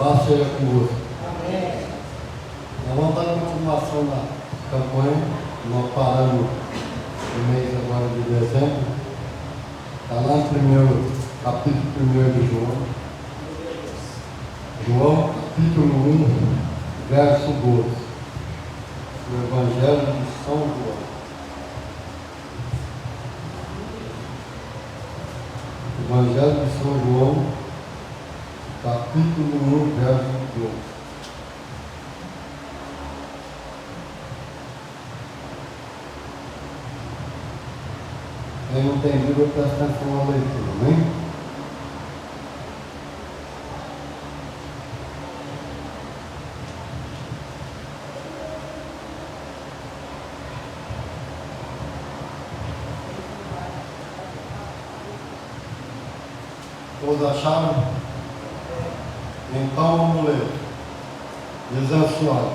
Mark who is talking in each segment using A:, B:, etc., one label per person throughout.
A: Paz seja convosco.
B: Amém.
A: Nós vamos dar continuação na campanha. Nós paramos no mês agora de dezembro. Está lá no primeiro, capítulo 1 de João. João, capítulo 1, verso 12. O Evangelho de São João. Evangelho de São João, capítulo 1, verso 12. Quem não tem Bíblia, presta atenção na leitura, amém? Todos acharam? Então vamos ler. Diz assim, olha.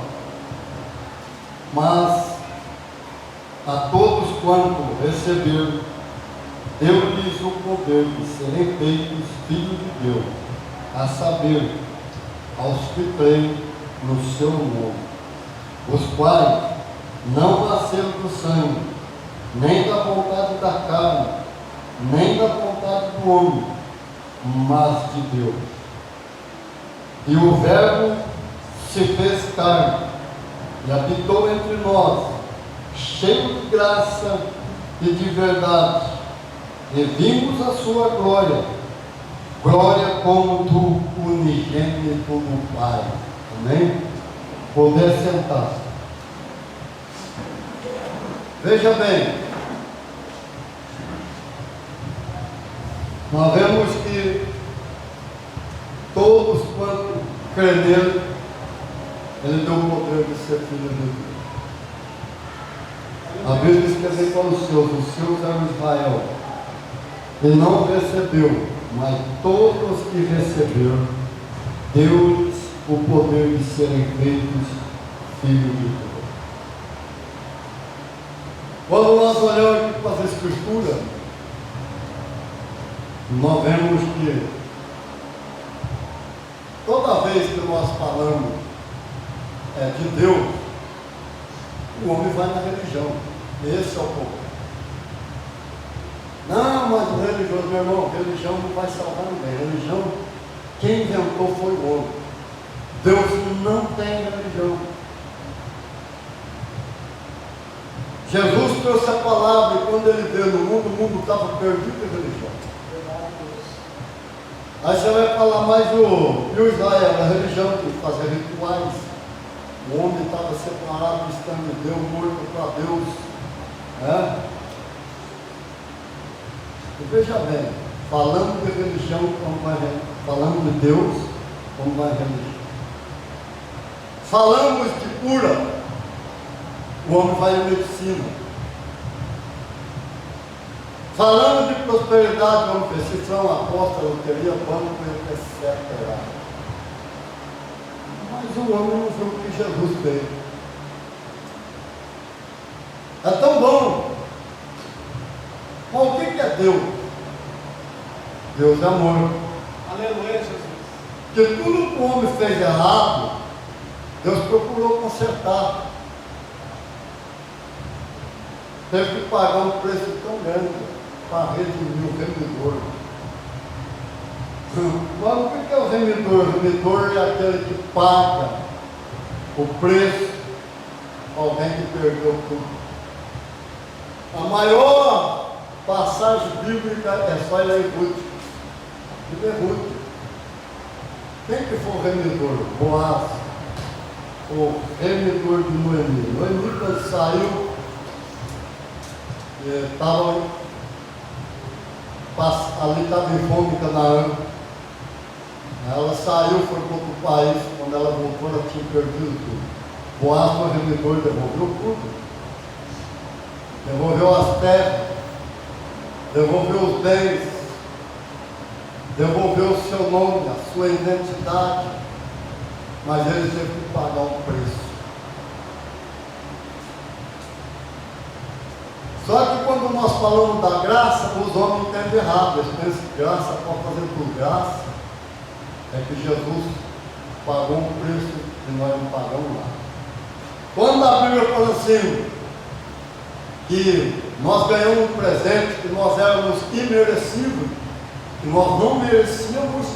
A: Mas a todos quanto receberam, deu-lhes o poder de serem feitos filhos de Deus, a saber, aos que creem no seu nome, os quais não nasceram do sangue, nem da vontade da carne, nem da vontade do homem, mas de Deus. E o Verbo se fez carne e habitou entre nós, cheio de graça e de verdade, e vimos a sua glória, glória como do unigênito do Pai. Amém? Poder sentar. Veja bem, nós vemos que todos quanto crêem nele, ele deu o poder de ser filho de Deus. A Bíblia diz que ele para os seus eram Israel. Ele não recebeu, mas todos que receberam, deu-lhes o poder de serem feitos filhos de Deus. Quando nós olhamos aqui para as Escrituras, nós vemos que toda vez que nós falamos de Deus, o homem vai na religião. Esse é o problema. Não, mas o religioso, meu irmão, religião não vai salvar ninguém. Religião, quem inventou foi o homem. Deus não tem religião. Jesus trouxe a palavra e quando ele veio no mundo, o mundo estava perdido em religião. Aí você vai falar mais do Israel, a religião que fazia rituais. O homem estava separado, distante de Deus, morto para Deus. Né? E veja bem, falando de religião, como vai falando de Deus, como vai religião. Falamos de cura, o homem vai em medicina. Falando de prosperidade, o homem fez cifrão, aposta, loteria, banco, etc. Mas o homem não viu o que Jesus fez. É tão bom. Mas o que é Deus? Deus é amor.
B: Aleluia, Jesus.
A: Porque tudo que o homem fez errado, Deus procurou consertar. Teve que pagar um preço tão grande para redimir o remidor. Mas o que é o remidor? O remidor é aquele que paga o preço para alguém que perdeu tudo. A maior passagem bíblica é só em Ruth. E Ruth. Quem que foi o remidor? Boaz. O remidor de Noemi. Noemi, quando saiu, ali estava em fome em Canaã. Ela saiu, foi para outro país. Quando ela voltou, ela tinha perdido tudo. Boaz foi o remidor, devolveu tudo. Devolveu as terras, devolveu os bens, devolveu o seu nome, a sua identidade, mas ele teve que pagar um preço. Só que quando nós falamos da graça, os homens entendem errado. Eles pensam que graça pode fazer por graça. É que Jesus pagou um preço que nós não pagamos lá. Quando a Bíblia fala assim, que nós ganhamos um presente, que nós éramos imerecíveis, que nós não merecíamos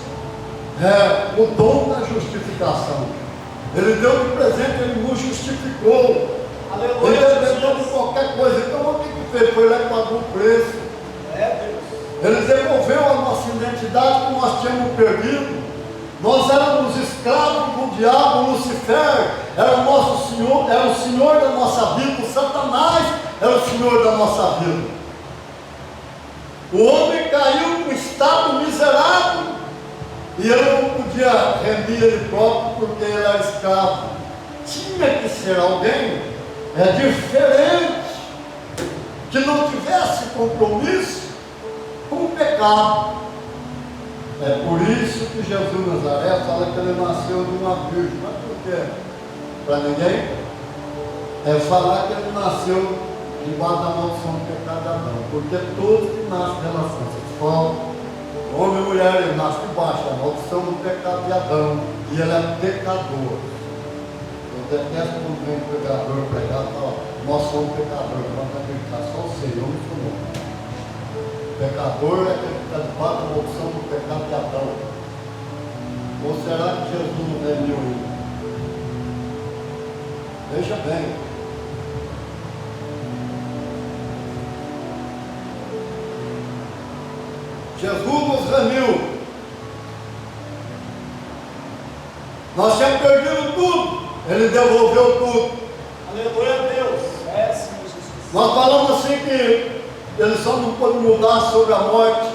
A: o dom da justificação. Ele deu de presente, ele nos justificou.
B: Aleluia,
A: Ele deu de
B: Jesus.
A: qualquer coisa. Então o que que fez? Foi lá e pagou o preço.
B: Deus.
A: Ele devolveu a nossa identidade que nós tínhamos perdido. Nós éramos escravos do diabo. Lucifer era o nosso senhor, era o senhor da nossa vida. O Satanás era o senhor da nossa vida. O homem caiu num estado miserável e ele não podia render ele próprio porque ele era escravo. Tinha que ser alguém diferente, que não tivesse compromisso com o pecado. É por isso que Jesus de Nazaré fala que ele nasceu de uma virgem. Mas por quê? Para ninguém? É falar que ele nasceu debaixo da maldição do pecado de Adão. Porque todos que nascem de relação sexual, homem e mulher, ele nasce debaixo da maldição do pecado de Adão. E ele é pecador. Eu detesto quando vem o pecador pregar e fala, nós somos pecadores, vamos acreditar só o Senhor, não somos. Pecador é aquele que está debaixo da maldição do pecado de Adão. Ou será que Jesus não remiu ainda? Veja bem. Jesus nos remiu. Nós tínhamos perdido tudo. Ele devolveu tudo.
B: Aleluia, Deus. Senhor Jesus.
A: Nós falamos assim que ele só não pôde mudar sobre a morte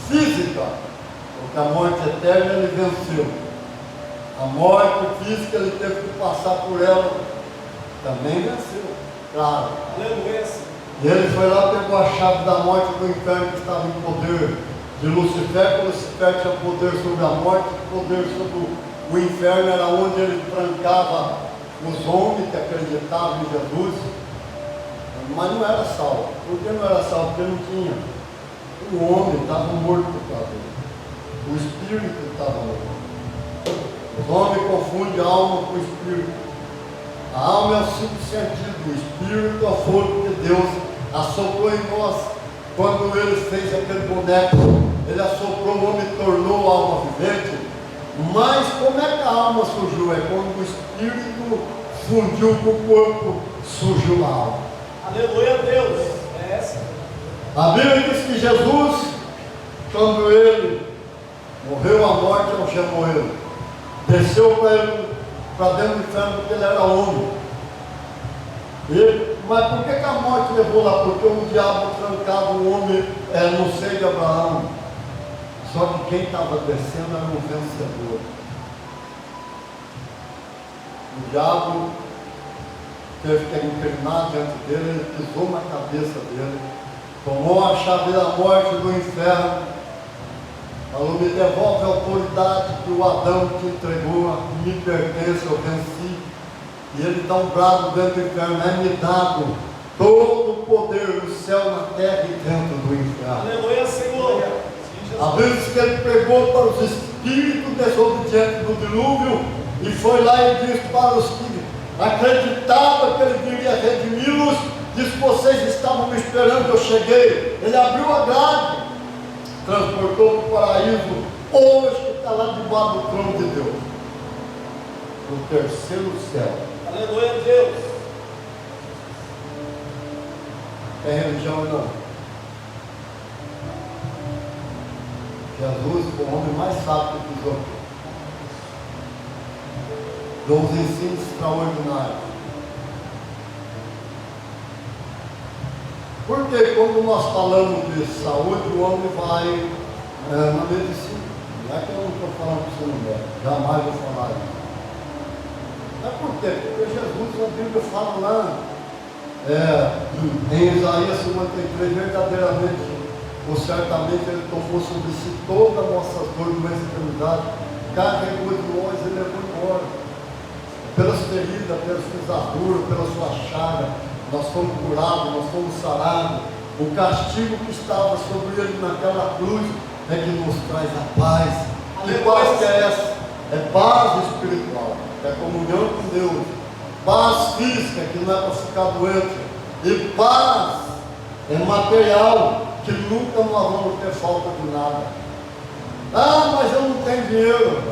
A: física, porque a morte eterna ele venceu. A morte física ele teve que passar por ela, também venceu, claro.
B: Aleluia, Senhor.
A: E ele foi lá, pegou a chave da morte do inferno que estava em poder de Lucifer, que Lucifer tinha poder sobre a morte, poder sobre o inferno, era onde ele trancava os homens que acreditavam em Jesus. Mas não era salvo. Por que não era salvo? Porque não tinha. O homem estava morto por causa dele. O espírito estava morto. Os homens confundem a alma com o espírito. A alma é o cinco sentido. O espírito é o fogo que Deus assoprou em nós. Quando ele fez aquele boneco, ele assoprou, o homem tornou a alma vivente. Mas como é que a alma surgiu? É quando o espírito fundiu com o corpo, surgiu a alma.
B: Aleluia, Deus. Senhor.
A: A Bíblia diz que Jesus, quando ele morreu a morte, algemou ele, desceu para ele, para dentro do inferno, porque ele era homem. Mas por que a morte levou lá? Porque o diabo trancava o homem no seio de Abraão. Só que quem estava descendo era um vencedor. O diabo teve que inclinar diante dele, ele pisou na cabeça dele, tomou a chave da morte do inferno, falou, me devolve a autoridade que o Adão te entregou, me pertence, eu venci. E ele dá um brado dentro do inferno, é-me dado todo o poder no céu, na terra e dentro do inferno.
B: Aleluia, Senhor.
A: A Bíblia diz que ele pregou para os espíritos desobedientes do dilúvio e foi lá e disse para os que acreditava que ele viria redimi-los, disse, vocês estavam me esperando, eu cheguei. Ele abriu a grade, transportou para o paraíso, hoje que está lá debaixo do trono de Deus, no terceiro céu.
B: Aleluia, Deus.
A: É religião não. Jesus foi o homem mais sábio que pisou aqui. Deu uns ensinos extraordinários. Porque quando nós falamos de saúde, o homem vai na medicina. Não é que eu não estou falando que você não deve, jamais vou falar isso. Mas por quê? Porque Jesus, a Bíblia fala lá, em Isaías 53, verdadeiramente, ou certamente ele tomou sobre si todas as nossas dores, doenças e enfermidades, carregou de nós e levou embora. Pelas feridas, pelas pisaduras, pela sua chaga, nós fomos curados, nós fomos sarados. O castigo que estava sobre ele naquela cruz é que nos traz a paz. Que paz que é essa? é paz espiritual, é comunhão com Deus, paz física, que não é para ficar doente, e paz é material, que nunca nós vamos ter falta de nada. Ah, mas eu não tenho dinheiro,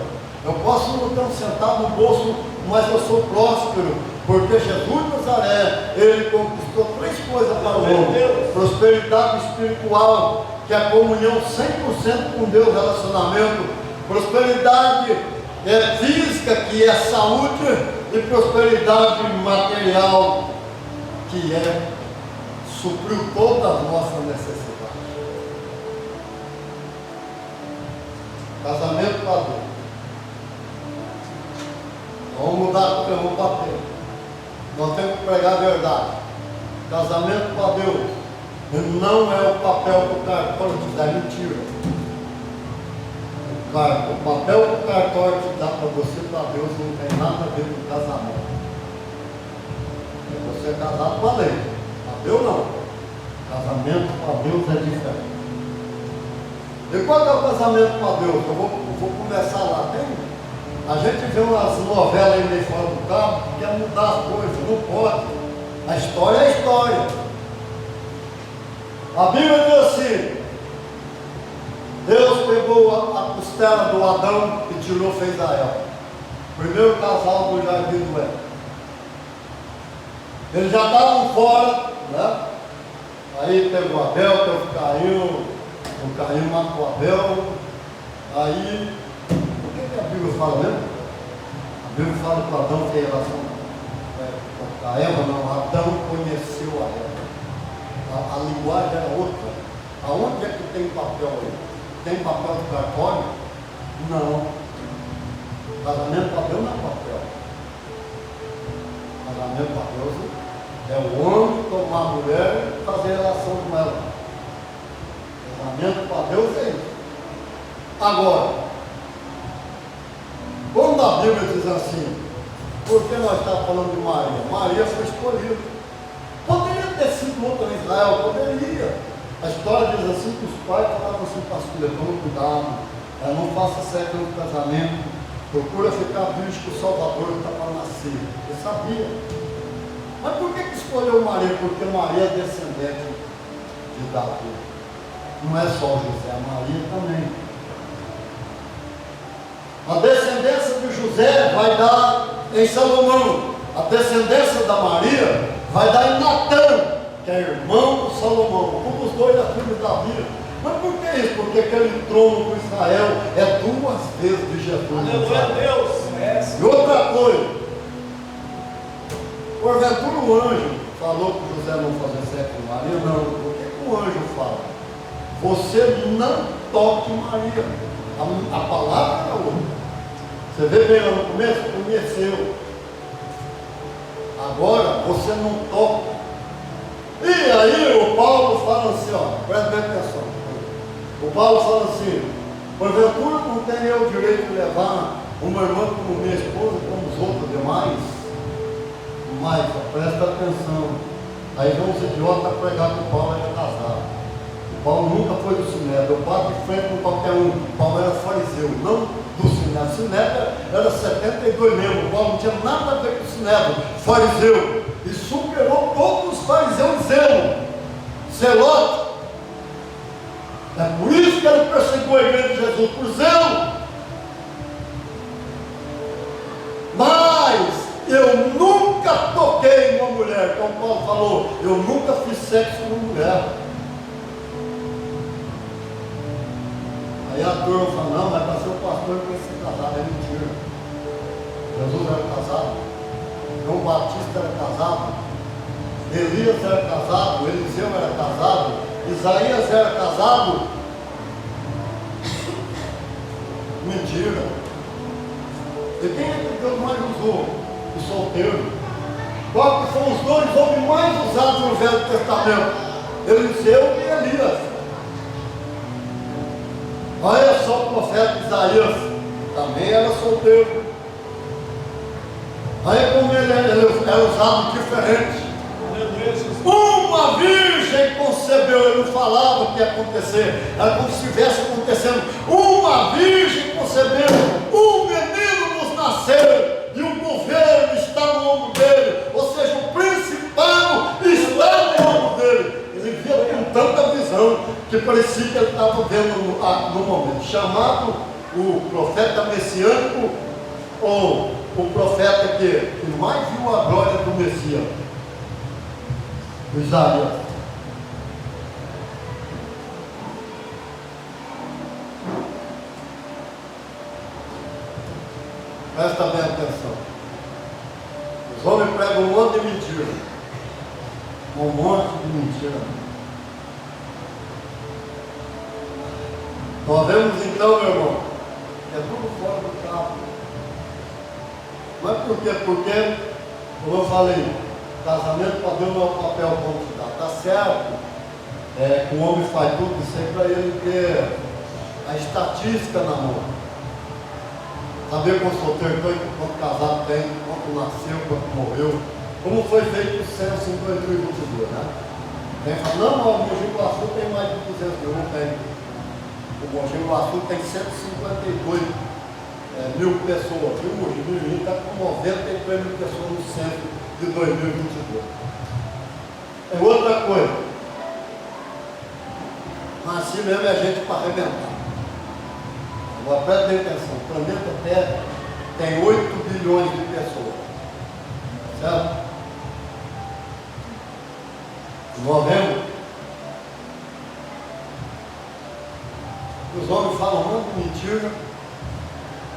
A: eu posso não ter um centavo no bolso, mas eu sou próspero, porque Jesus de Nazaré, ele conquistou 3 coisas para o homem: prosperidade espiritual, que é a comunhão 100% com Deus, relacionamento; prosperidade física, que é saúde; e prosperidade material, que é suprir todas as nossas necessidades. Casamento para Deus. Vamos mudar, porque eu vou bater. Nós temos que pregar a verdade. Casamento para Deus não é o papel que o cartório te dá, mentira. O papel que o cartório te dá para você, para Deus, não tem nada a ver com casamento. Você é casado com a lei, para Deus não. Casamento para Deus é diferente. E qual é o casamento para Deus? Eu vou começar lá. A gente vê umas novelas aí meio fora do carro que quer mudar as coisas, não pode. A história é a história. A Bíblia diz assim: Deus pegou a costela do Adão e tirou, fez a Eva. Primeiro casal do jardim do Éden. Eles já estavam fora, né? Aí teve o Abel, teve o Caim, matou o Abel. Aí, o que a Bíblia fala mesmo? A Bíblia fala que o Adão tem relação com a Eva, não. Adão conheceu a Eva. A linguagem era outra. Aonde é que tem papel aí? Tem papel do cartório? Não. Casamento para Deus não é papel. Casamento para Deus é o homem tomar a mulher e fazer relação com ela. Casamento para Deus é isso. Agora, quando a Bíblia diz assim, por que nós estamos falando de Maria? Maria foi escolhida. Poderia ter sido outra em Israel, poderia. A história diz assim que os pais falavam assim para as filhas: tome cuidado, não faça sexo no casamento, procura ficar virgem que o Salvador está para nascer. Eu sabia. Mas por que escolheu Maria? Porque Maria é descendente de Davi. Não é só José, a Maria também. A descendência de José vai dar em Salomão. A descendência da Maria vai dar em Natã, que é irmão do Salomão. Um dos dois é filho de Davi. Mas por que isso? Porque aquele trono com Israel é 2 vezes de Jesus.
B: Aleluia a Deus.
A: E outra coisa, porventura o anjo falou que José não fazia sexo com Maria? Não. Por que o anjo fala? Você não toque Maria. A palavra é outra. Você vê bem lá no começo? Conheceu. Agora você não toca. E aí o Paulo fala assim, ó, presta bem atenção. O Paulo fala assim: porventura não tenho eu o direito de levar uma irmã como minha esposa, como os outros demais? Mas presta atenção. Aí vão os idiotas pregar que o Paulo era casado. O Paulo nunca foi do Sinédrio. Eu bato de frente com qualquer um. O Paulo era fariseu, não do Sinédrio. O Sinédrio era 72 membros. O Paulo não tinha nada a ver com o Sinédrio. Fariseu. E superou todos os fariseus em zelo. Zelote. É por isso que ele perseguiu a igreja de Jesus, por zelo. Mas eu nunca toquei uma mulher, como Paulo falou, eu nunca fiz sexo com uma mulher. Aí a turma fala: não, mas para ser o pastor tem que ser casado. É mentira. Jesus era casado, João Batista era casado, Elias era casado, Eliseu era casado, Isaías era casado. Mentira. E quem é que Deus mais usou? O solteiro. Qual que são os 2 homens mais usados no Velho Testamento? Eliseu e Elias. Olha só o profeta Isaías, também era solteiro. Olha como ele era usado diferente. Uma virgem concebeu concebeu, ele não falava o que ia acontecer, era como se estivesse acontecendo. Uma virgem concebeu, um menino nos nasceu, e o governo está no ombro dele, ou seja, o principado está no ombro dele. Ele via com tanta visão que parecia que ele estava vendo no momento. Chamado o profeta messiânico, ou o profeta que mais viu a glória do Messias, Isaías. Presta bem atenção. Os homens pregam um monte de mentira. Um monte de mentira. Nós vemos então, meu irmão, é tudo fora do carro. Mas por quê? Porque, como eu falei, casamento para Deus não é o papel como se dá. Está certo que o homem faz tudo isso aí para ele ter a estatística na mão. Saber quanto solteiro tem, quanto casado tem, quanto nasceu, quanto morreu. Como foi feito o censo em 2022, né? Tem que falar, não, o Mogi Guaçu tem mais de 200 mil, não tem. O Mogi Guaçu tem 152 mil pessoas. E o Mogi Mirim está com 93 mil pessoas no censo de 2022. É outra coisa. Mas assim mesmo é gente para arrebentar. Agora presta atenção, o planeta Terra tem 8 bilhões de pessoas. Certo? Nós vemos. Os homens falam um monte de mentira,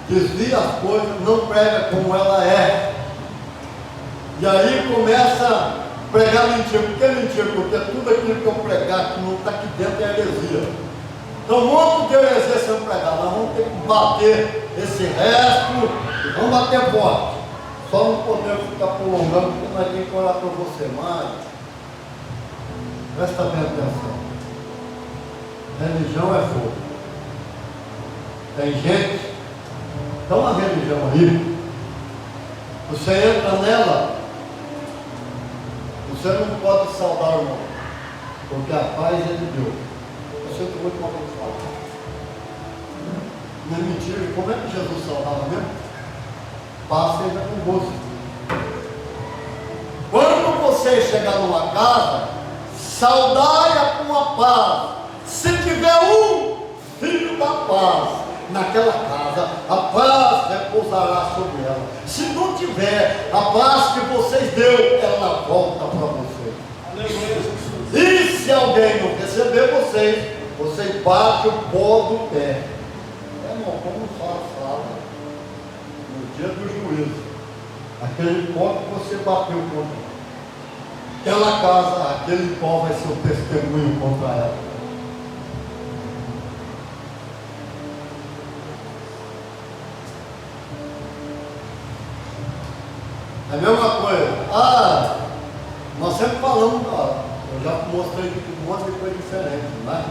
A: desvia as coisas, não prega como ela é. E aí começa a pregar mentira. Por que mentira? Porque tudo aquilo que eu pregar que não está aqui dentro é heresia. Então, um monte de heresia sendo pregada. Nós vamos ter que bater esse resto e vamos bater forte. Só não podemos ficar prolongando, porque nós temos que orar por você. Mas, presta bem atenção. Religião é fogo. Tem gente, dá uma religião aí, você entra nela, você não pode saudar o irmão, porque a paz é de Deus. Eu sinto muito mal que fala. Não é mentira. Como é que Jesus saudava mesmo? Paz seja convosco. Quando você chegar numa casa, saudai-a com a paz. Se tiver um filho da paz naquela casa, a paz repousará sobre ela. Se não tiver, a paz que vocês deu, ela volta para vocês. E se alguém não receber vocês batem o pó do pé. Irmão, como fala no dia do juízo, aquele pó que você bateu contra aquela casa, aquele pó vai ser o testemunho contra ela. É a mesma coisa. Nós sempre falamos, eu já mostrei aqui um monte de coisa diferente, não é?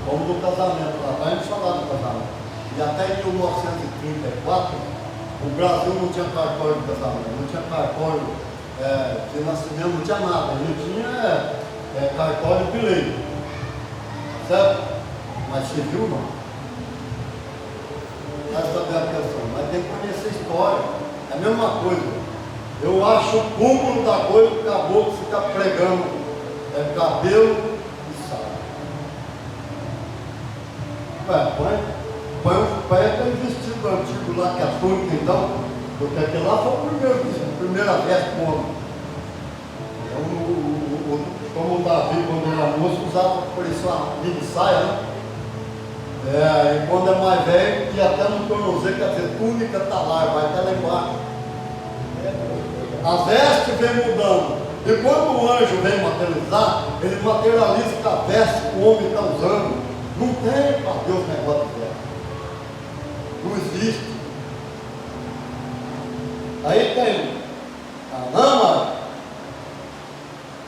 A: Como do casamento, lá a gente falava do casamento. E até em 1934, o Brasil não tinha cartório de casamento, não tinha cartório de nascimento, não tinha nada. A gente tinha cartório de lei. Certo? Mas civil não. Essa é a atenção, mas tem que conhecer a história. É a mesma coisa. Eu acho o cúmulo da coisa que o caboclo fica pregando cabelo e saia. Põe aquele vestido antigo lá que a túnica então, porque aquele lá foi a primeira veste do homem. Como o Davi, quando era moço, usava parecia uma mini saia, né? E quando é mais velho, e até no tornozelo, quer dizer, túnica está lá, vai até lá embaixo. A veste vem mudando. E quando o anjo vem materializar, ele materializa com a veste que o homem está usando. Não tem para Deus negócio de veste. Não existe. Aí tem a lama,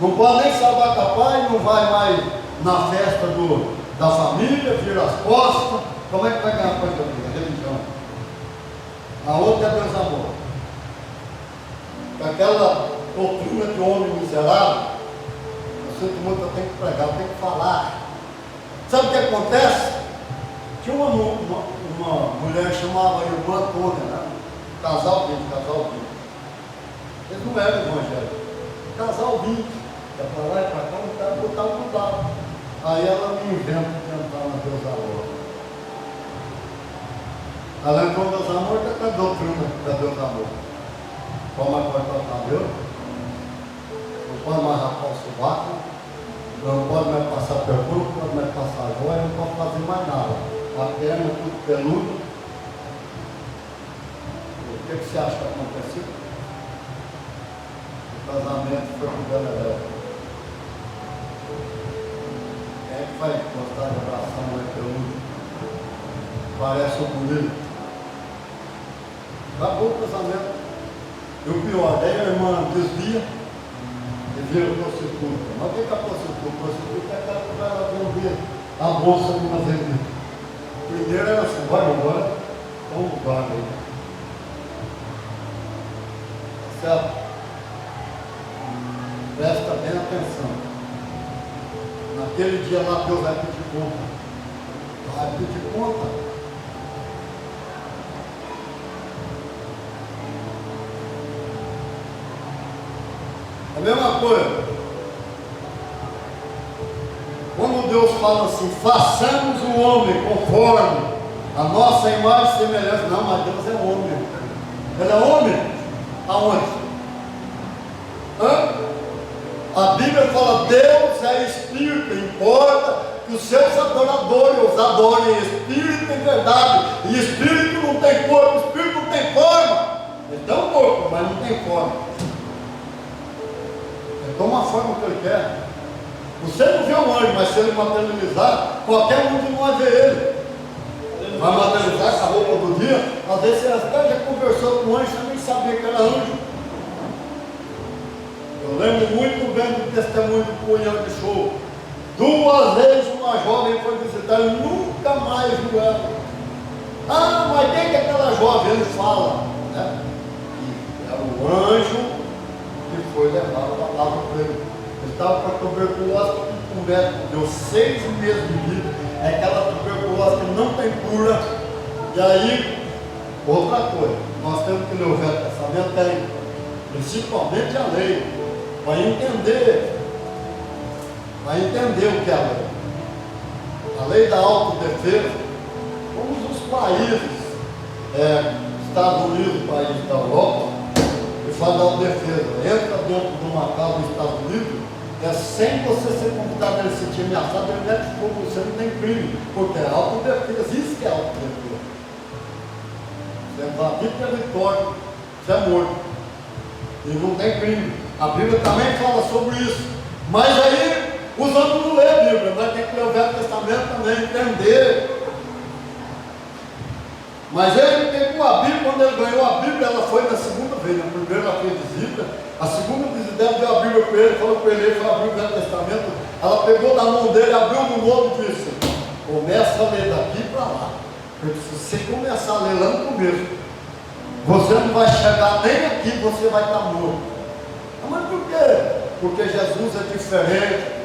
A: não pode nem salvar capaz, não vai mais na festa da família, vira as costas. Como é que vai ganhar coisa da vida? Religião. A outra é Deus amor. Aquela doutrina de homem miserável. Eu sinto muito, eu tenho que pregar, eu tenho que falar. Sabe o que acontece? Tinha uma mulher chamava Irmã Tônia, né? Casal 20. Eles não eram evangélicos. Casal 20. Ia para lá e para cá, não quero botar o cuidado. Aí ela me inventa de entrar na Deus Amor. Ela entrou no Deus Amor, que é a doutrina da Deus Amor. Toma a cortar o cabelo, não pode mais rapar o sovaco, não pode mais passar perfume, não pode mais passar joia, não pode fazer mais nada. A perna tudo peludo. O que você acha que aconteceu? O casamento foi com Bela. Quem é que vai gostar de abraçar a mulher peluda? Parece um bonito. Acabou o casamento. E o pior, daí a irmã desvia e vira prostituta. Mas o que é a prostituta? Prostituta é aquela que vai lá vender a bolsa de uma vendida. Primeiro era assim, vai embora, toma um lugar aí. Certo? Presta bem atenção. Naquele dia lá Deus vai pedir conta. Vai pedir conta. A mesma coisa. Quando Deus fala assim, façamos o homem conforme a nossa imagem e semelhança. Não, mas Deus é homem. Ele é homem? Aonde? A Bíblia fala, Deus é Espírito, importa que os seus adoradores os adorem em Espírito e em verdade. E Espírito não tem corpo, Espírito não tem forma. Ele tem um corpo, mas não tem forma. Toma a forma que ele quer. Você não vê um anjo, mas se ele materializar, qualquer um de nós vê ele. Vai materializar com a roupa do dia. Às vezes você até já conversou com um anjo, você nem sabia que era anjo. Eu lembro muito bem do testemunho do punhão de show. 2 vezes uma jovem foi visitar e nunca mais viu ela. Ah, mas quem que é aquela jovem? Ele fala, né? Que era o anjo que foi levado a palavra para ele. Ele estava com a tuberculose, o médico deu 6 meses de vida. É aquela tuberculose que não tem cura. E aí, outra coisa, nós temos que ler o Velho Testamento, principalmente a lei, para entender o que é a lei. A lei da autodefesa, como os países, Estados Unidos, país da Europa, e faz a autodefesa, entra dentro de uma casa dos Estados Unidos, sem você ser convidado a ele se sentir ameaçado, ele mete fogo, você não tem crime, porque é autodefesa, isso que é autodefesa. Você invadir território, você é morto, e não tem crime. A Bíblia também fala sobre isso, mas aí os outros não lêem a Bíblia, mas tem que ler o Velho Testamento também, entender. Mas ele pegou a Bíblia, quando ele ganhou a Bíblia, ela foi na segunda vez. Na primeira ela fez visita, a segunda visita dela deu a Bíblia para ele, falou para ele foi abrir o Velho Testamento. Ela pegou na mão dele, abriu no Novo e disse: começa a ler daqui para lá. Porque se você começar a ler lá no começo, você não vai chegar nem aqui, você vai estar morto. Mas por quê? Porque Jesus é diferente.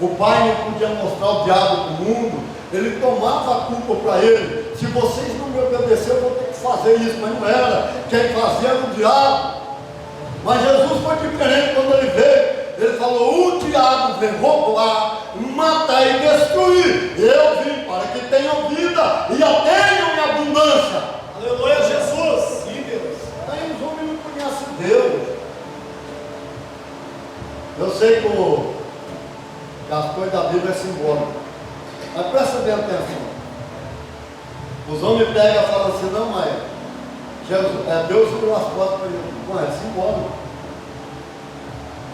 A: O Pai não podia mostrar o diabo para o mundo, ele tomava a culpa para ele. Se vocês não me obedecerem, eu vou ter que fazer isso, mas não era. Quem fazia era o diabo. Mas Jesus foi diferente quando ele veio. Ele falou: o diabo veio roubar, matar e destruir. Eu vim para que tenham vida e a tenham em abundância.
B: Aleluia, Jesus. Sim, Deus.
A: Aí os homens não conhecem Deus. Eu sei que as coisas da Bíblia é simbólica. Mas presta bem atenção. Os homens pegam e falam assim: não, mas Deus virou as costas para ele. Não, é simbólico.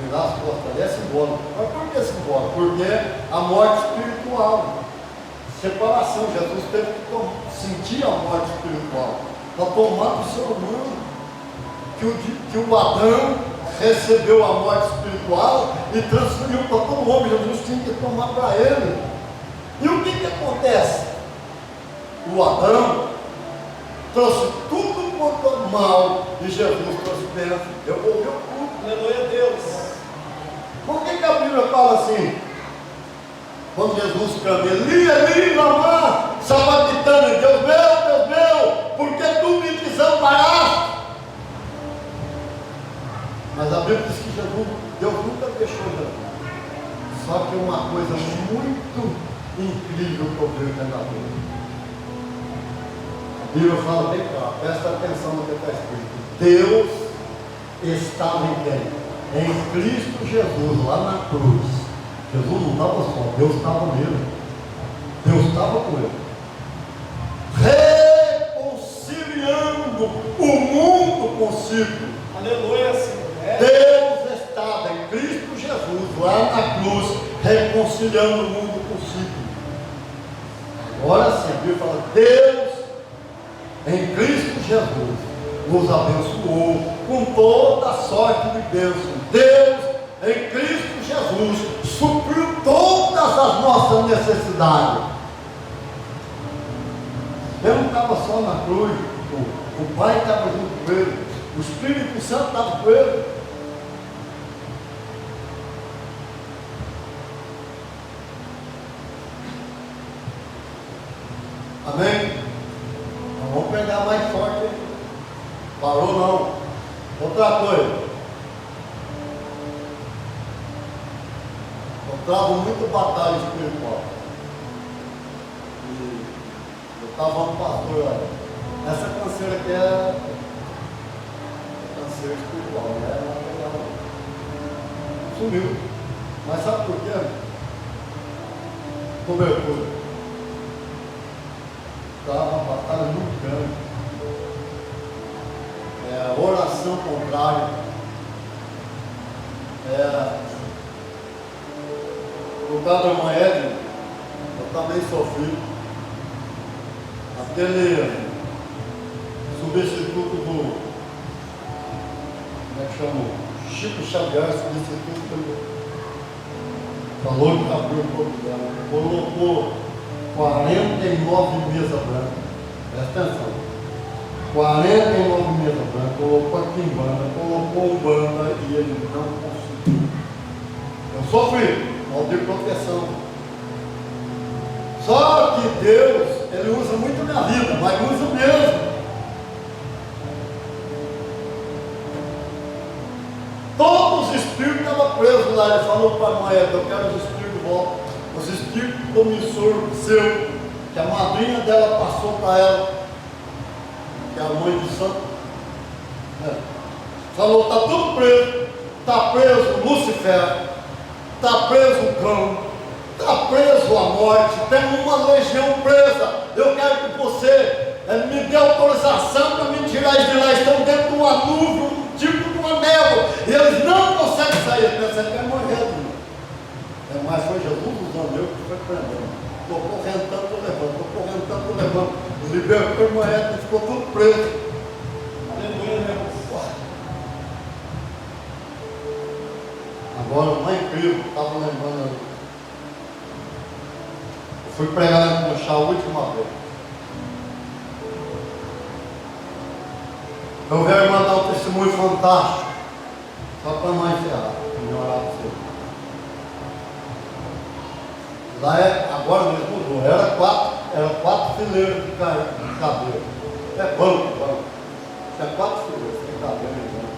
A: Virar as costas ali é simbólico. Mas por que simbólico? Porque a morte espiritual, separação. Jesus teve que sentir a morte espiritual para tomar do ser humano. Que o Adão recebeu a morte espiritual e transferiu para todo homem. Jesus tinha que tomar para ele. E o que acontece? O Adão trouxe tudo quanto é mal e Jesus trouxe bênção. Devolveu tudo.
B: Aleluia a Deus.
A: Por que a Bíblia fala assim? Quando Jesus clama, Eli, Eli, lama sabachthani, Deus meu, por que tu me desamparaste? Mas a Bíblia diz que Deus nunca deixou Jesus. Só que uma coisa muito incrível que eu vejo na Bíblia. A Bíblia fala bem claro, presta atenção no que está escrito. Deus estava em quem? Em Cristo Jesus, lá na cruz. Jesus não estava só, Deus estava nele. Deus estava com ele. Reconciliando o mundo consigo.
B: Aleluia, Senhor.
A: Deus estava em Cristo Jesus, lá na cruz, reconciliando o mundo consigo. Agora sim, a Bíblia fala, Deus em Cristo Jesus nos abençoou com toda sorte de bênção. Deus em Cristo Jesus supriu todas as nossas necessidades. Ele não estava só na cruz, o Pai estava junto com ele, o Espírito Santo estava com ele. Amém? Não vamos pegar mais forte. Parou não. Outra coisa. Eu travo muito batalha espiritual. E eu estava falando para o pastor, olha, essa canseira aqui é canseira espiritual, né? Ela sumiu. Mas sabe por quê? Cobertura. Estava uma batalha muito grande. Oração contrária. O caso da irmã Edna, eu também sofri. Aquele substituto do, como é que chama? Chico Xavier, substituto, falou que abriu o corpo dela. Colocou 49 mesas brancas. Presta atenção. 49 mesas brancas, colocou aqui em banda, colocou banda e ele não conseguiu. Eu sofri, mal de proteção. Só que Deus, Ele usa muito a minha vida, mas usa mesmo. Todos os espíritos estavam presos lá. Ele falou para a mãe, eu quero os espíritos de volta. Os espíritos promissores seu, que a madrinha dela passou para ela, que é a mãe de santo. Falou, está tudo preso. Está preso Lucifer, está preso o cão, está preso a morte, tem uma legião presa. Eu quero que você me dê autorização para me tirar eles de lá. Estão dentro de uma nuvem, um tipo de uma névoa, e eles não conseguem sair. Pensando que é morrer. Mas foi Jesus usando eu que foi prendendo. Estou correntando, estou levando, estou correntando, estou levando. Libertou a moeda e ficou tudo preso.
B: Aleluia, Deus.
A: Agora, o mais incrível, estava lembrando ali. Eu fui pregar na Conchá a última vez. Eu vi a irmã dar um testemunho fantástico. Só para não encerrar, para orar para você. Lá agora mesmo mudou. Era quatro fileiras de cadeira. É banco. Tinha 4 fileiras de cadeira.